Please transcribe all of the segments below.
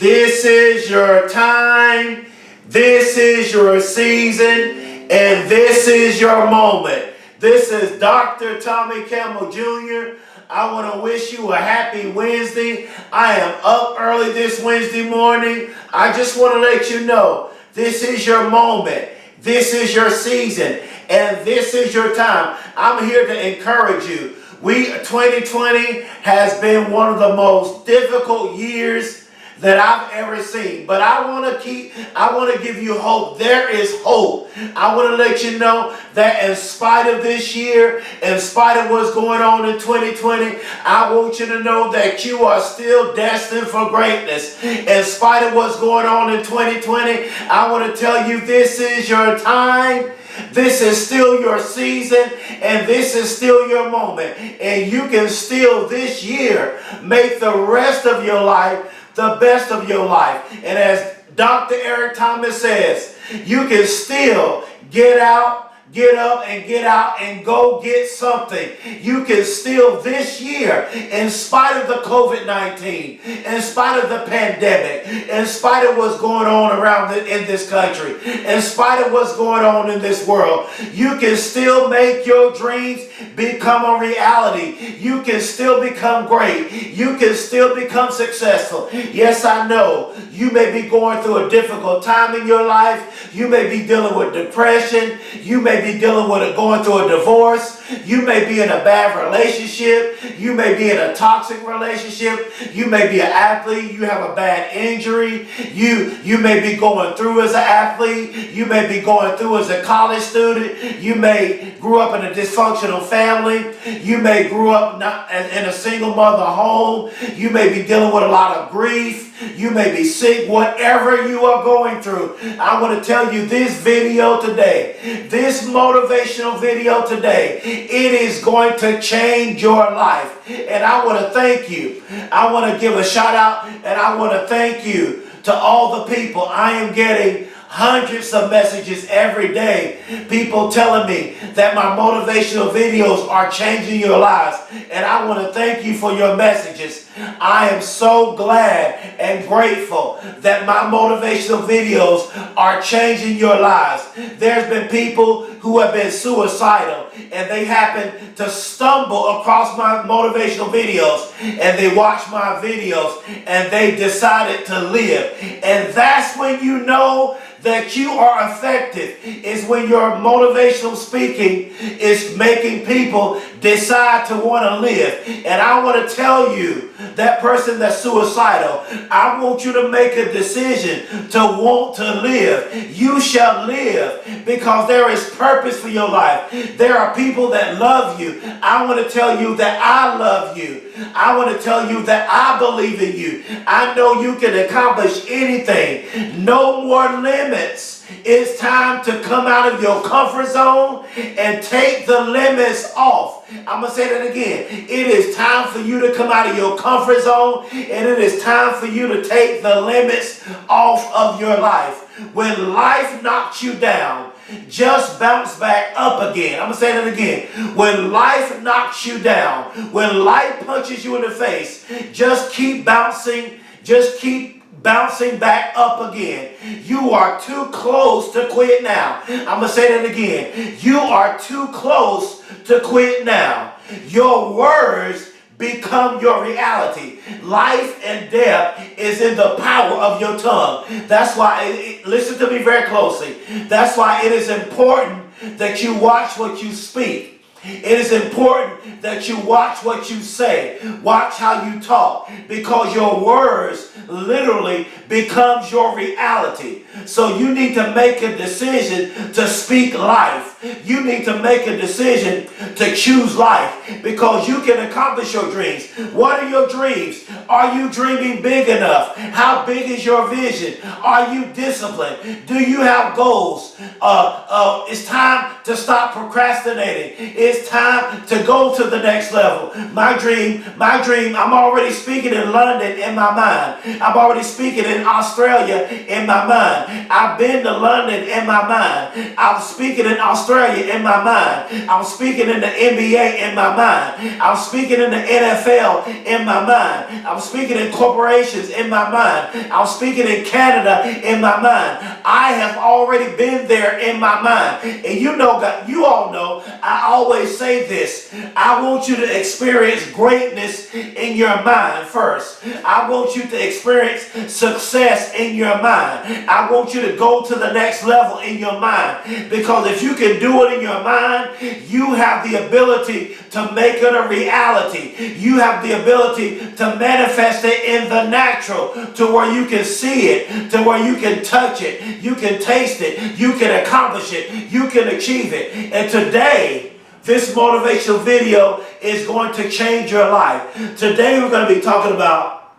This is your time. This is your season. And this is your moment. This is Dr. Tommy Campbell Jr. I want to wish you a happy Wednesday. I am up early this Wednesday morning. I just want to let you know this is your moment. This is your season. And this is your time. I'm here to encourage you. 2020 has been one of the most difficult years that I've ever seen. But I want to give you hope. There is hope. I want to let you know that in spite of this year, in spite of what's going on in 2020, I want you to know that you are still destined for greatness. In spite of what's going on in 2020, I want to tell you this is your time. This is still your season, and this is still your moment. And you can still this year make the rest of your life the best of your life. And as Dr. Eric Thomas says, you can still get up and go get something. You can still this year, in spite of the COVID-19, in spite of the pandemic, in spite of what's going on around in this country, in spite of what's going on in this world, you can still make your dreams become a reality. You can still become great. You can still become successful. Yes, I know you may be going through a difficult time in your life. You may be dealing with depression. You may be dealing with going through a divorce. You may be in a bad relationship. You may be in a toxic relationship. You may be an athlete. You have a bad injury. You may be going through as an athlete. You may be going through as a college student. You may grew up in a dysfunctional family. You may grew up not in a single mother home. You may be dealing with a lot of grief. You may be sick. Whatever you are going through, I want to tell you this video today, this motivational video today, it is going to change your life. And I want to thank you. I want to give a shout out, and I want to thank you to all the people. I am getting hundreds of messages every day. People telling me that my motivational videos are changing your lives. And I want to thank you for your messages. I am so glad and grateful that my motivational videos are changing your lives. There's been people who have been suicidal, and they happen to stumble across my motivational videos, and they watch my videos, and they decided to live. And that's when you know that you are effective, is when your motivational speaking is making people decide to want to live. And I want to tell you, that person that's suicidal, I want you to make a decision to want to live. You shall live, because there is purpose for your life. There are people that love you. I want to tell you that I love you. I want to tell you that I believe in you. I know you can accomplish anything. No more limits. It's time to come out of your comfort zone and take the limits off. I'm going to say that again. It is time for you to come out of your comfort zone, and it is time for you to take the limits off of your life. When life knocks you down, just bounce back up again. I'm going to say that again. When life knocks you down, when life punches you in the face, just keep bouncing. Just keep bouncing back up again. You are too close to quit now. I'm going to say that again. You are too close to quit now. Your words become your reality. Life and death is in the power of your tongue. That's why, listen to me very closely. That's why it is important that you watch what you speak. It is important that you watch what you say. Watch how you talk, because your words literally becomes your reality. So you need to make a decision to speak life. You need to make a decision to choose life, because you can accomplish your dreams. What are your dreams? Are you dreaming big enough? How big is your vision? Are you disciplined? Do you have goals? It's time to stop procrastinating. It's time to go to the next level. My dream, I'm already speaking in London in my mind. I'm already speaking in Australia in my mind. I've been to London in my mind. I'm speaking in Australia Australia in my mind. I'm speaking in the NBA in my mind. I'm speaking in the NFL in my mind. I'm speaking in corporations in my mind. I'm speaking in Canada in my mind. I have already been there in my mind. And you know, God, you all know, I always say this. I want you to experience greatness in your mind first. I want you to experience success in your mind. I want you to go to the next level in your mind. Because if you can do it in your mind, you have the ability to make it a reality. You have the ability to manifest it in the natural, to where you can see it, to where you can touch it, you can taste it, you can accomplish it, you can achieve it. And today, this motivational video is going to change your life. Today we're going to be talking about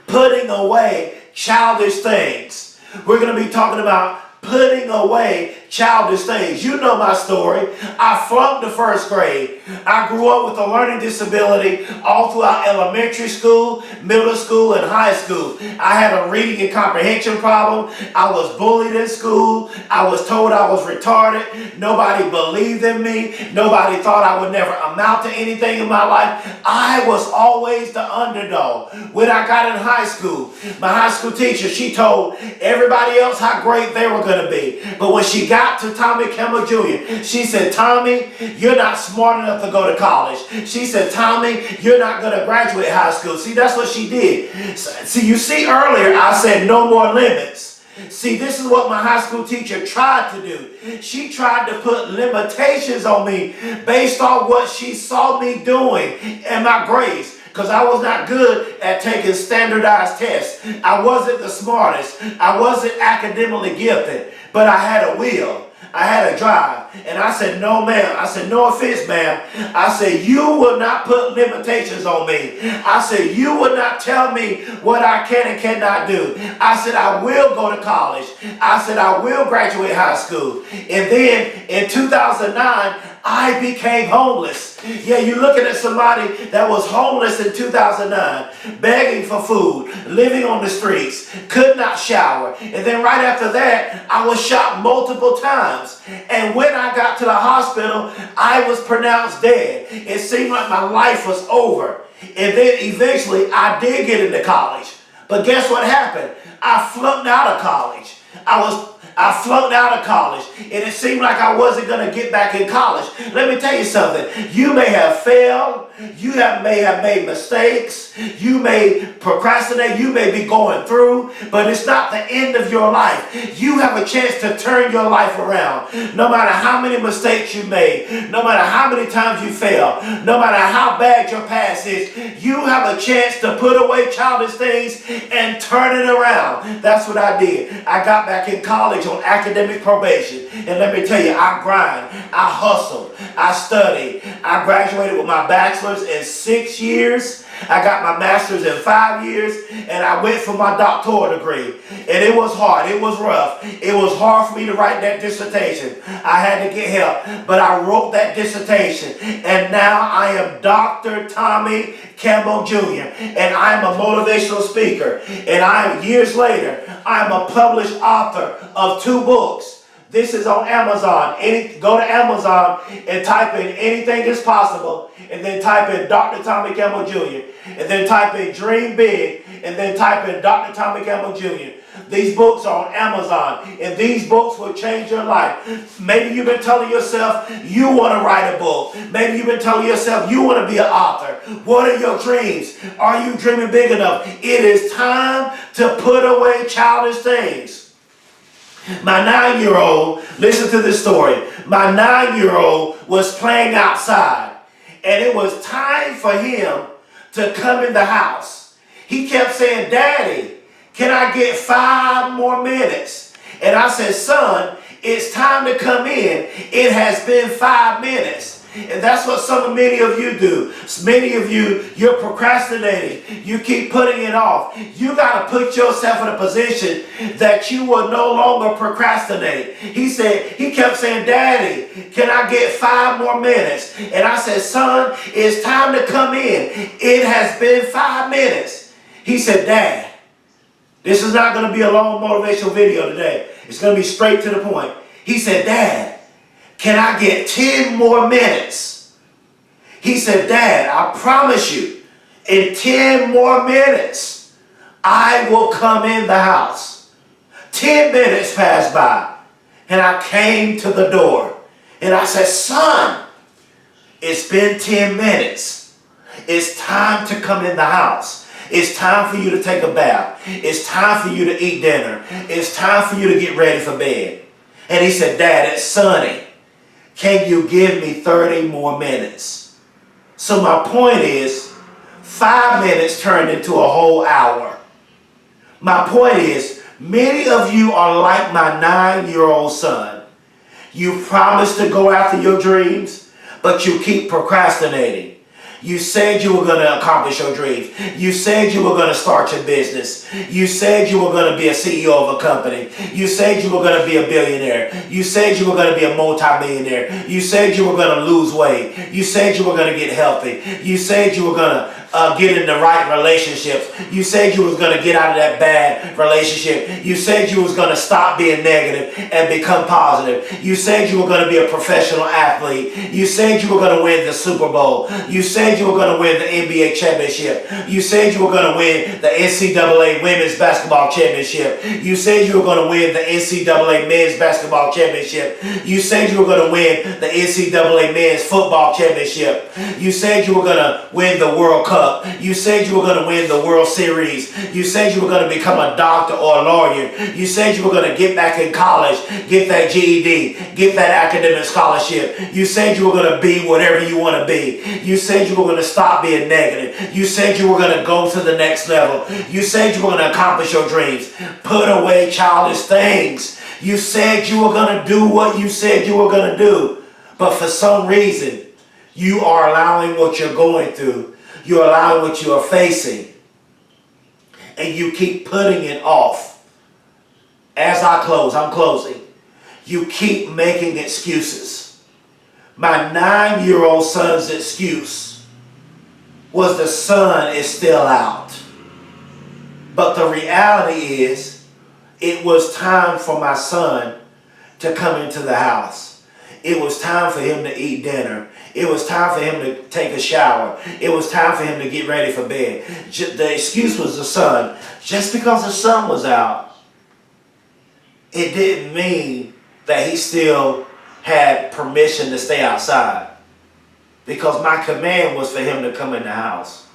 putting away childish things. We're going to be talking about putting away childish things. You know my story. I flunked the first grade. I grew up with a learning disability all throughout elementary school, middle school, and high school. I had a reading and comprehension problem. I was bullied in school. I was told I was retarded. Nobody believed in me. Nobody thought I would never amount to anything in my life. I was always the underdog. When I got in high school, my high school teacher, she told everybody else how great they were going to be. But when she got to Tommy Campbell Jr., she said, Tommy, you're not smart enough to go to college. She said, Tommy, you're not going to graduate high school. See, that's what she did. See, you see earlier, I said no more limits. See, this is what my high school teacher tried to do. She tried to put limitations on me based on what she saw me doing and my grades. Because I was not good at taking standardized tests. I wasn't the smartest. I wasn't academically gifted. But I had a will. I had a drive. And I said, no, ma'am. I said, no offense, ma'am. I said, you will not put limitations on me. I said, you will not tell me what I can and cannot do. I said, I will go to college. I said, I will graduate high school. And then in 2009, I became homeless. Yeah, you're looking at somebody that was homeless in 2009, begging for food, living on the streets, could not shower. And then right after that, I was shot multiple times. And when I got to the hospital, I was pronounced dead. It seemed like my life was over. And then eventually, I did get into college. But guess what happened? I flunked out of college. I flunked out of college, and it seemed like I wasn't going to get back in college. Let me tell you something. You may have failed. You may have made mistakes. You may procrastinate. You may be going through, but it's not the end of your life. You have a chance to turn your life around. No matter how many mistakes you made, no matter how many times you failed, no matter how bad your past is, you have a chance to put away childish things and turn it around. That's what I did. I got back in college on academic probation. And let me tell you, I grind, I hustled, I studied. I graduated with my bachelor's in 6 years. I got my master's in 5 years, and I went for my doctoral degree. And it was hard. It was rough. It was hard for me to write that dissertation. I had to get help, but I wrote that dissertation. And now I am Dr. Tommy Campbell Jr., and I'm a motivational speaker. And years later, I'm a published author of 2 books. This is on Amazon. Go to Amazon and type in Anything Is Possible, and then type in Dr. Tommy Campbell Jr., and then type in Dream Big, and then type in Dr. Tommy Campbell Jr. These books are on Amazon, and these books will change your life. Maybe you've been telling yourself you want to write a book. Maybe you've been telling yourself you want to be an author. What are your dreams? Are you dreaming big enough? It is time to put away childish things. My 9-year-old, listen to this story. My 9-year-old was playing outside, and it was time for him to come in the house. He kept saying, Daddy, can I get 5 more minutes? And I said, son, it's time to come in. It has been 5 minutes. And that's what many of you do. Many of you, you're procrastinating. You keep putting it off. You got to put yourself in a position that you will no longer procrastinate. He kept saying, Daddy, can I get 5 more minutes? And I said, son, it's time to come in. It has been 5 minutes. He said, Dad, this is not going to be a long motivational video today. It's going to be straight to the point. He said, Dad, Can I get 10 more minutes? He said, Dad, I promise you, in 10 more minutes, I will come in the house. 10 minutes passed by, and I came to the door, and I said, son, it's been 10 minutes. It's time to come in the house. It's time for you to take a bath. It's time for you to eat dinner. It's time for you to get ready for bed. And he said, Dad, it's sunny. Can you give me 30 more minutes? So my point is, 5 minutes turned into a whole hour. My point is, many of you are like my 9-year-old son. You promised to go after your dreams, but you keep procrastinating. You said you were going to accomplish your dreams. You said you were going to start your business. You said you were going to be a CEO of a company. You said you were going to be a billionaire. You said you were going to be a multimillionaire. You said you were going to lose weight. You said you were going to get healthy. You said you were going to get in the right relationships. You said you was going to get out of that bad relationship. You said you was going to stop being negative and become positive. You said you were going to be a professional athlete. You said you were going to win the Super Bowl. You said you were going to win the NBA championship. You said you were going to win the NCAA women's basketball championship. You said you were going to win the NCAA men's basketball championship. You said you were going to win the NCAA men's football championship. You said you were going to win the World Cup. You said you were going to win the World Series. You said you were going to become a doctor or a lawyer. You said you were going to get back in college, get that GED, get that academic scholarship. You said you were going to be whatever you want to be. You said you were going to stop being negative. You said you were going to go to the next level. You said you were going to accomplish your dreams. Put away childish things. You said you were going to do what you said you were going to do. But for some reason, you are allowing what you're going through. You're allowing what you are facing, and you keep putting it off. As I close, I'm closing. You keep making excuses. My 9-year-old son's excuse was the sun is still out. But the reality is, it was time for my son to come into the house. It was time for him to eat dinner. It was time for him to take a shower. It was time for him to get ready for bed. The excuse was the sun. Just because the sun was out, it didn't mean that he still had permission to stay outside. Because my command was for him to come in the house.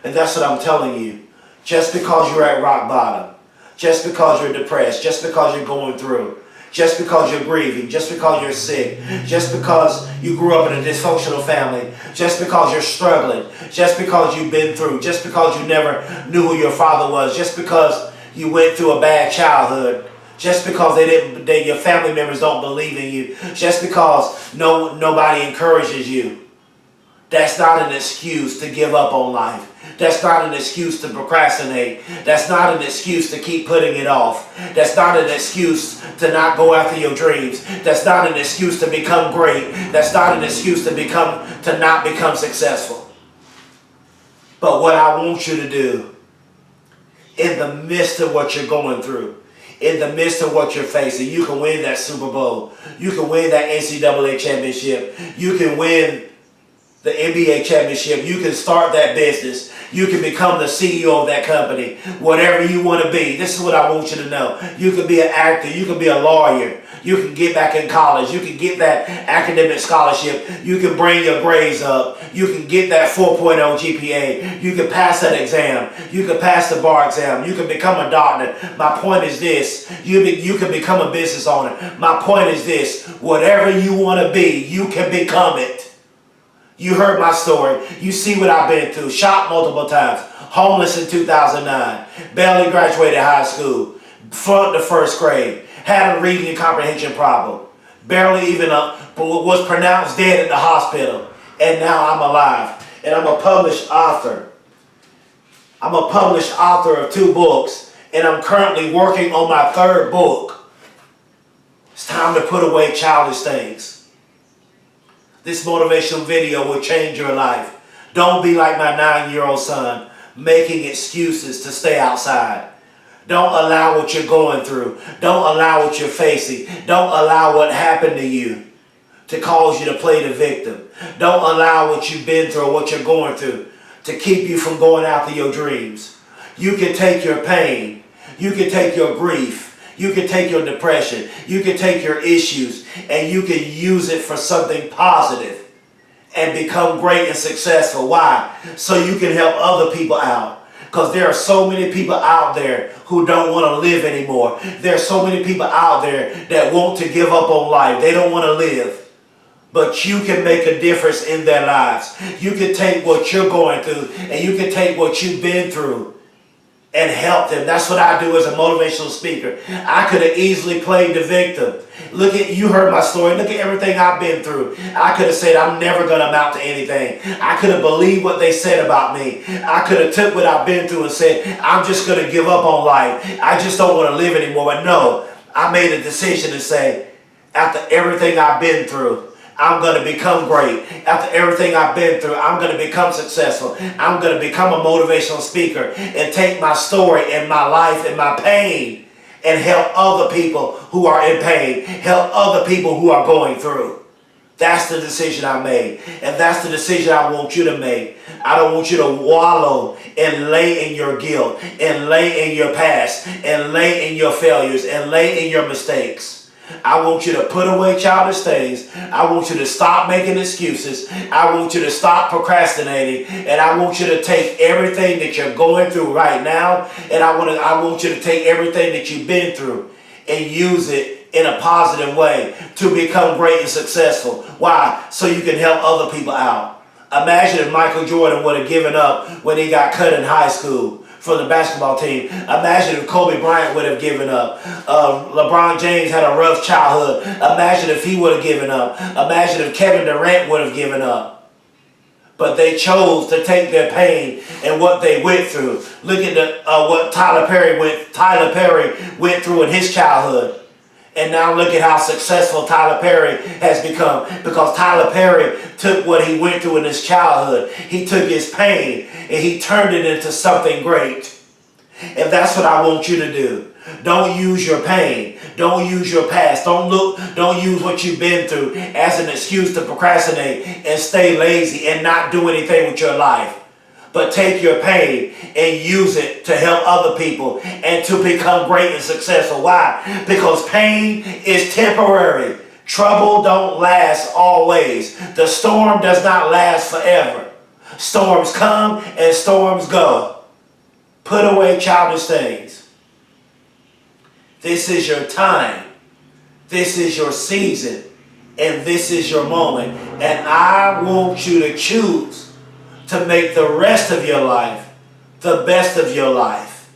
And that's what I'm telling you. Just because you're at rock bottom, just because you're depressed, just because you're going through, just because you're grieving, just because you're sick, just because you grew up in a dysfunctional family, just because you're struggling, just because you've been through, just because you never knew who your father was, just because you went through a bad childhood, just because your family members don't believe in you, just because nobody encourages you. That's not an excuse to give up on life. That's not an excuse to procrastinate. That's not an excuse to keep putting it off. That's not an excuse to not go after your dreams. That's not an excuse to become great. That's not an excuse to not become successful. But what I want you to do, in the midst of what you're going through, in the midst of what you're facing, you can win that Super Bowl. You can win that NCAA championship. You can win the NBA championship. You can start that business. You can become the CEO of that company. Whatever you want to be. This is what I want you to know. You can be an actor. You can be a lawyer. You can get back in college. You can get that academic scholarship. You can bring your grades up. You can get that 4.0 GPA. You can pass that exam. You can pass the bar exam. You can become a doctor. My point is this. You can become a business owner. My point is this. Whatever you want to be, you can become it. You heard my story. You see what I've been through. Shot multiple times. Homeless in 2009. Barely graduated high school. Flunked the first grade. Had a reading and comprehension problem. Barely even was pronounced dead at the hospital. And now I'm alive. And I'm a published author. I'm a published author of 2 books. And I'm currently working on my 3rd book. It's time to put away childish things. This motivational video will change your life. Don't be like my 9-year-old son, making excuses to stay outside. Don't allow what you're going through. Don't allow what you're facing. Don't allow what happened to you to cause you to play the victim. Don't allow what you've been through or what you're going through to keep you from going after your dreams. You can take your pain. You can take your grief. You can take your depression. You can take your issues and you can use it for something positive and become great and successful. Why? So you can help other people out. Because there are so many people out there who don't want to live anymore. There are so many people out there that want to give up on life. They don't want to live. But you can make a difference in their lives. You can take what you're going through and you can take what you've been through and help them. That's what I do as a motivational speaker. I could have easily played the victim. Look at, you heard my story. Look at everything I've been through. I could have said I'm never going to amount to anything. I could have believed what they said about me. I could have took what I've been through and said, I'm just going to give up on life. I just don't want to live anymore. But no, I made a decision to say, after everything I've been through, I'm going to become great. After everything I've been through, I'm going to become successful. I'm going to become a motivational speaker and take my story and my life and my pain and help other people who are in pain. Help other people who are going through. That's the decision I made. And that's the decision I want you to make. I don't want you to wallow and lay in your guilt and lay in your past and lay in your failures and lay in your mistakes. I want you to put away childish things. I want you to stop making excuses. I want you to stop procrastinating. And I want you to take everything that you're going through right now. And I want you to take everything that you've been through and use it in a positive way to become great and successful. Why? So you can help other people out. Imagine if Michael Jordan would have given up when he got cut in high school for the basketball team. Imagine if Kobe Bryant would have given up. LeBron James had a rough childhood. Imagine if he would have given up. Imagine if Kevin Durant would have given up. But they chose to take their pain and what they went through. Look at what Tyler Perry went through in his childhood. And now look at how successful Tyler Perry has become. Because Tyler Perry took what he went through in his childhood. He took his pain and he turned it into something great. And that's what I want you to do. Don't use your pain. Don't use your past. Don't use what you've been through as an excuse to procrastinate and stay lazy and not do anything with your life. But take your pain and use it to help other people and to become great and successful. Why? Because pain is temporary. Trouble don't last always. The storm does not last forever. Storms come and storms go. Put away childish things. This is your time. This is your season. And this is your moment. And I want you to choose to make the rest of your life the best of your life.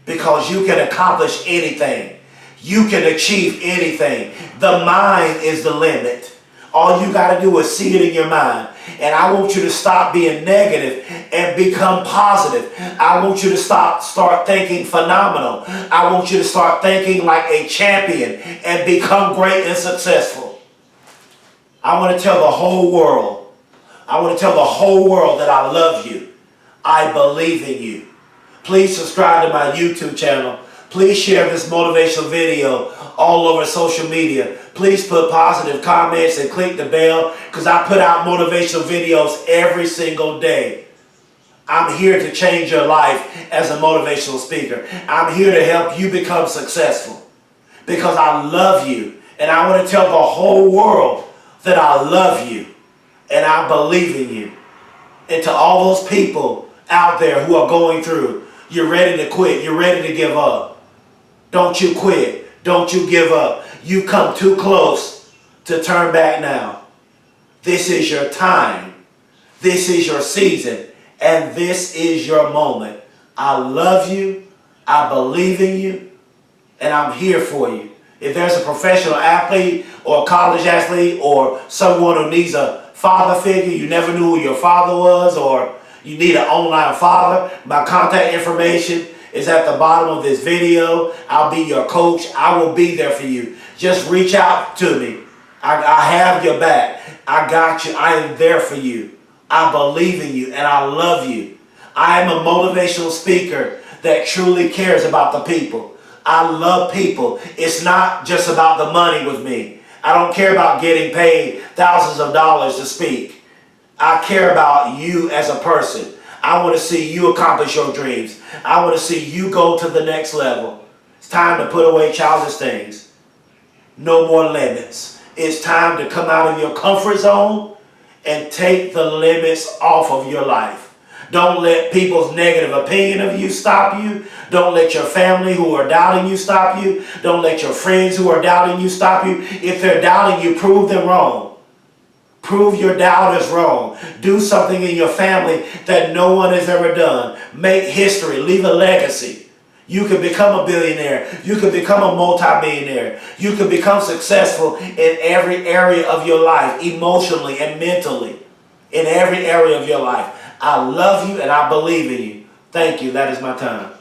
Because you can accomplish anything. You can achieve anything. The mind is the limit. All you got to do is see it in your mind. And I want you to stop being negative and become positive. I want you to start thinking phenomenal. I want you to start thinking like a champion and become great and successful. I want to tell the whole world. I want to tell the whole world that I love you. I believe in you. Please subscribe to my YouTube channel. Please share this motivational video all over social media. Please put positive comments and click the bell because I put out motivational videos every single day. I'm here to change your life as a motivational speaker. I'm here to help you become successful because I love you. And I want to tell the whole world that I love you. And I believe in you. And to all those people out there who are going through, you're ready to quit. You're ready to give up. Don't you quit. Don't you give up. You come too close to turn back now. This is your time. This is your season. And this is your moment. I love you. I believe in you. And I'm here for you. If there's a professional athlete or a college athlete or someone who needs a father figure, you never knew who your father was, or you need an online father, my contact information is at the bottom of this video. I'll be your coach. I will be there for you. Just reach out to me. I have your back. I got you. I am there for you. I believe in you and I love you. I am a motivational speaker that truly cares about the people. I love people. It's not just about the money with me. I don't care about getting paid thousands of dollars to speak. I care about you as a person. I want to see you accomplish your dreams. I want to see you go to the next level. It's time to put away childish things. No more limits. It's time to come out of your comfort zone and take the limits off of your life. Don't let people's negative opinion of you stop you. Don't let your family who are doubting you stop you. Don't let your friends who are doubting you stop you. If they're doubting you, prove them wrong. Prove your doubters wrong. Do something in your family that no one has ever done. Make history. Leave a legacy. You can become a billionaire. You can become a multimillionaire. You can become successful in every area of your life, emotionally and mentally. In every area of your life. I love you and I believe in you. Thank you. That is my time.